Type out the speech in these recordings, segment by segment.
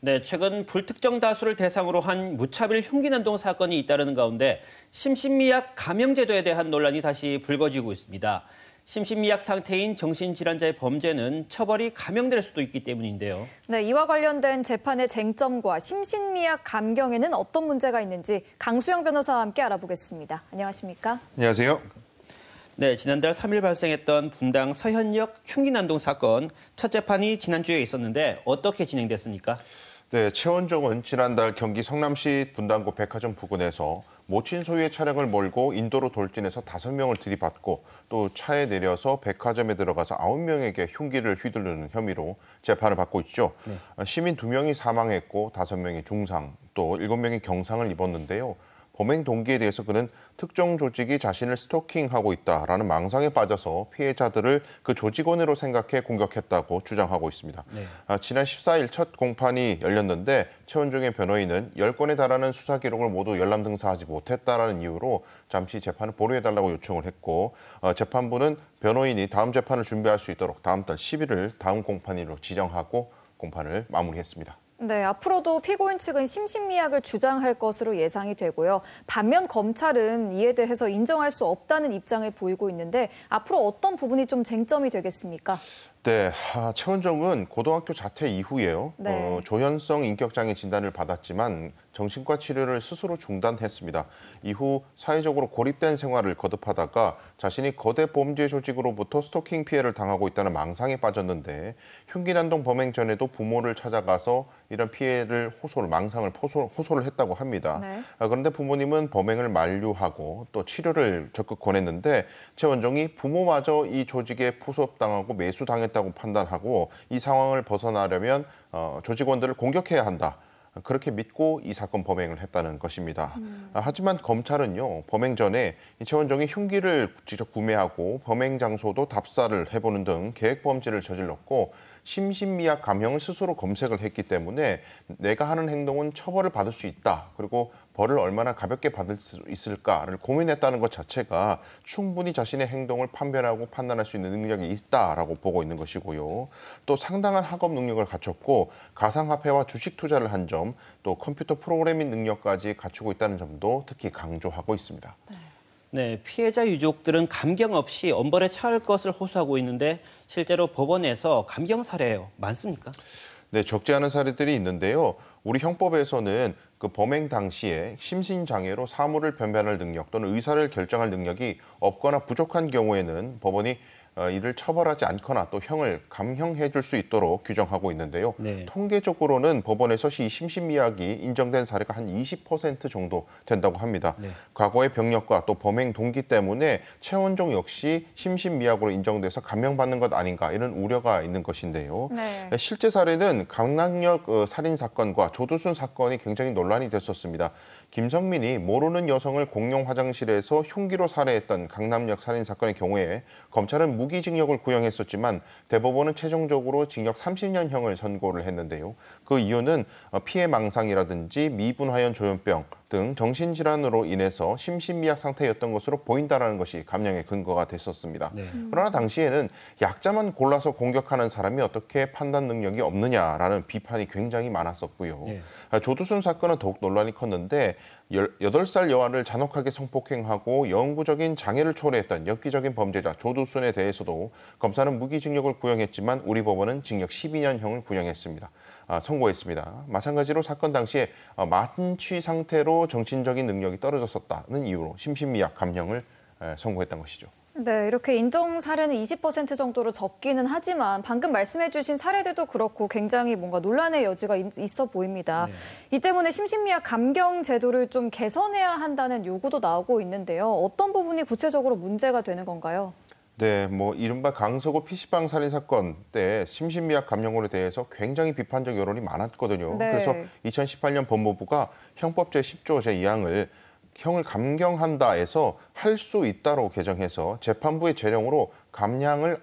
네, 최근 불특정 다수를 대상으로 한 무차별 흉기난동 사건이 잇따르는 가운데 심신미약 감형제도에 대한 논란이 다시 불거지고 있습니다. 심신미약 상태인 정신질환자의 범죄는 처벌이 감형될 수도 있기 때문인데요. 네, 이와 관련된 재판의 쟁점과 심신미약 감경에는 어떤 문제가 있는지 강수영 변호사와 함께 알아보겠습니다. 안녕하십니까? 안녕하세요. 네, 지난달 3일 발생했던 분당 서현역 흉기난동 사건 첫 재판이 지난주에 있었는데 어떻게 진행됐습니까? 네, 최원종은 지난달 경기 성남시 분당구 백화점 부근에서 모친 소유의 차량을 몰고 인도로 돌진해서 5명을 들이받고 또 차에 내려서 백화점에 들어가서 9명에게 흉기를 휘두르는 혐의로 재판을 받고 있죠. 네. 시민 2명이 사망했고 5명이 중상, 또 7명이 경상을 입었는데요. 범행 동기에 대해서 그는 특정 조직이 자신을 스토킹하고 있다라는 망상에 빠져서 피해자들을 그 조직원으로 생각해 공격했다고 주장하고 있습니다. 네. 지난 14일 첫 공판이 열렸는데 최원종의 변호인은 10건에 달하는 수사 기록을 모두 열람 등사하지 못했다라는 이유로 잠시 재판을 보류해달라고 요청을 했고 재판부는 변호인이 다음 재판을 준비할 수 있도록 다음 달 10일을 다음 공판일로 지정하고 공판을 마무리했습니다. 네, 앞으로도 피고인 측은 심신미약을 주장할 것으로 예상이 되고요. 반면 검찰은 이에 대해서 인정할 수 없다는 입장을 보이고 있는데 앞으로 어떤 부분이 좀 쟁점이 되겠습니까? 네, 최원종은 고등학교 자퇴 이후에요. 네. 조현성 인격장애 진단을 받았지만 정신과 치료를 스스로 중단했습니다. 이후 사회적으로 고립된 생활을 거듭하다가 자신이 거대 범죄 조직으로부터 스토킹 피해를 당하고 있다는 망상에 빠졌는데 흉기난동 범행 전에도 부모를 찾아가서 이런 피해를 망상을 호소를 했다고 합니다. 네. 그런데 부모님은 범행을 만류하고 또 치료를 적극 권했는데 최원종이 부모마저 이 조직에 포섭당하고 매수당했다고 판단하고 이 상황을 벗어나려면 조직원들을 공격해야 한다. 그렇게 믿고 이 사건 범행을 했다는 것입니다. 하지만 검찰은요, 범행 전에 최원종이 흉기를 직접 구매하고 범행 장소도 답사를 해보는 등 계획 범죄를 저질렀고 심신미약 감형을 스스로 검색을 했기 때문에 내가 하는 행동은 처벌을 받을 수 있다. 그리고 벌을 얼마나 가볍게 받을 수 있을까를 고민했다는 것 자체가 충분히 자신의 행동을 판별하고 판단할 수 있는 능력이 있다라고 보고 있는 것이고요. 또 상당한 학업 능력을 갖췄고 가상화폐와 주식 투자를 한 점, 또 컴퓨터 프로그래밍 능력까지 갖추고 있다는 점도 특히 강조하고 있습니다. 네, 피해자 유족들은 감경 없이 엄벌에 처할 것을 호소하고 있는데 실제로 법원에서 감경 사례 많습니까? 네, 적지 않은 사례들이 있는데요. 우리 형법에서는 그 범행 당시에 심신장애로 사물을 변별할 능력 또는 의사를 결정할 능력이 없거나 부족한 경우에는 법원이 이를 처벌하지 않거나 또 형을 감형해 줄 수 있도록 규정하고 있는데요. 네. 통계적으로는 법원에서 이 심신미약이 인정된 사례가 한 20% 정도 된다고 합니다. 네. 과거의 병력과 또 범행 동기 때문에 최원종 역시 심신미약으로 인정돼서 감형받는 것 아닌가 이런 우려가 있는 것인데요. 네. 실제 사례는 강남역 살인 사건과 조두순 사건이 굉장히 논란이 됐었습니다. 김성민이 모르는 여성을 공용 화장실에서 흉기로 살해했던 강남역 살인 사건의 경우에 검찰은 무기징역을 구형했었지만 대법원은 최종적으로 징역 30년형을 선고를 했는데요. 그 이유는 피해 망상이라든지 미분화형 조현병 등 정신질환으로 인해서 심신미약 상태였던 것으로 보인다는 것이 감형의 근거가 됐었습니다. 네. 그러나 당시에는 약자만 골라서 공격하는 사람이 어떻게 판단 능력이 없느냐라는 비판이 굉장히 많았었고요. 네. 조두순 사건은 더욱 논란이 컸는데 18살 여아를 잔혹하게 성폭행하고 영구적인 장애를 초래했던 엽기적인 범죄자 조두순에 대해서도 검사는 무기징역을 구형했지만 우리 법원은 징역 12년형을 구형했습니다. 선고했습니다. 마찬가지로 사건 당시에 만취 상태로 정신적인 능력이 떨어졌었다는 이유로 심신미약 감형을 선고했던 것이죠. 네, 이렇게 인정 사례는 20% 정도로 적기는 하지만 방금 말씀해 주신 사례들도 그렇고 굉장히 뭔가 논란의 여지가 있어 보입니다. 네. 이 때문에 심신미약 감경 제도를 좀 개선해야 한다는 요구도 나오고 있는데요. 어떤 부분이 구체적으로 문제가 되는 건가요? 네, 이른바 강서구 PC방 살인 사건 때 심신미약 감형으로 대해서 굉장히 비판적 여론이 많았거든요. 네. 그래서 2018년 법무부가 형법 제10조 제2항을 형을 감경한다에서 할 수 있다로 개정해서 재판부의 재량으로 감량을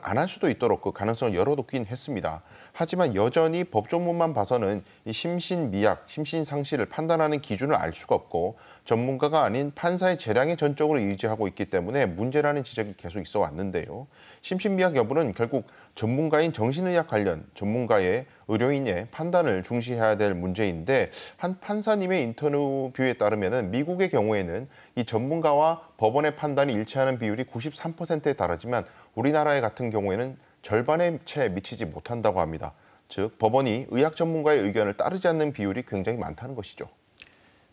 안 할 수도 있도록 그 가능성을 열어놓긴 했습니다. 하지만 여전히 법조문만 봐서는 이 심신미약, 심신상실을 판단하는 기준을 알 수가 없고 전문가가 아닌 판사의 재량에 전적으로 의지하고 있기 때문에 문제라는 지적이 계속 있어 왔는데요. 심신미약 여부는 결국 전문가인 정신의학 관련 전문가의 의료인의 판단을 중시해야 될 문제인데 한 판사님의 인터뷰에 따르면 미국의 경우에는 이 전문가와 법원의 판단이 일치하는 비율이 93%에 달하지만 우리나라의 같은 경우에는 절반에 채 미치지 못한다고 합니다. 즉 법원이 의학 전문가의 의견을 따르지 않는 비율이 굉장히 많다는 것이죠.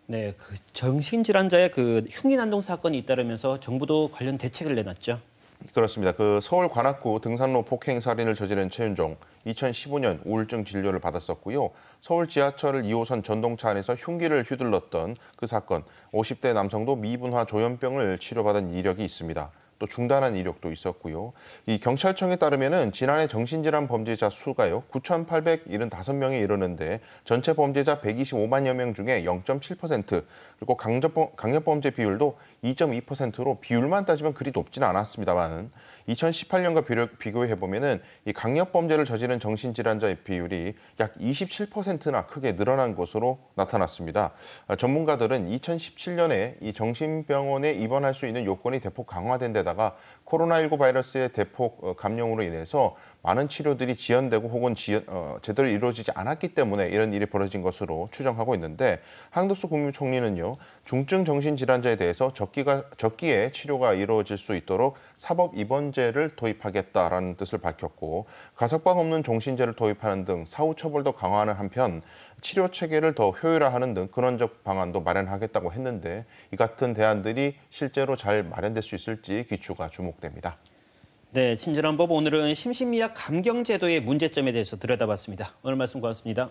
네, 그 정신질환자의 그 흉기난동 사건이 잇따르면서 정부도 관련 대책을 내놨죠. 그렇습니다. 그 서울 관악구 등산로 폭행 살인을 저지른 최윤종 2015년 우울증 진료를 받았었고요. 서울 지하철을 2호선 전동차 안에서 흉기를 휘둘렀던 그 사건 50대 남성도 미분화 조현병을 치료받은 이력이 있습니다. 또 중단한 이력도 있었고요. 이 경찰청에 따르면은 지난해 정신질환 범죄자 수가요 9,875명에 이르는데 전체 범죄자 125만여 명 중에 0.7% 그리고 강력범죄 비율도 2.2%로 비율만 따지면 그리 높지는 않았습니다만 2018년과 비교해 보면은 이 강력범죄를 저지른 정신질환자의 비율이 약 27%나 크게 늘어난 것으로 나타났습니다. 전문가들은 2017년에 이 정신병원에 입원할 수 있는 요건이 대폭 강화된 데다가 코로나19 바이러스의 대폭 감염으로 인해서 많은 치료들이 지연되고 혹은 제대로 이루어지지 않았기 때문에 이런 일이 벌어진 것으로 추정하고 있는데 한덕수 국무총리는요. 중증 정신질환자에 대해서 적기에 치료가 이루어질 수 있도록 사법 입원제를 도입하겠다라는 뜻을 밝혔고 가석방 없는 종신제를 도입하는 등 사후 처벌도 강화하는 한편 치료 체계를 더 효율화하는 등 근원적 방안도 마련하겠다고 했는데 이 같은 대안들이 실제로 잘 마련될 수 있을지 귀추가 주목됩니다. 네, 친절한 법 오늘은 심신미약 감경제도의 문제점에 대해서 들여다봤습니다. 오늘 말씀 고맙습니다.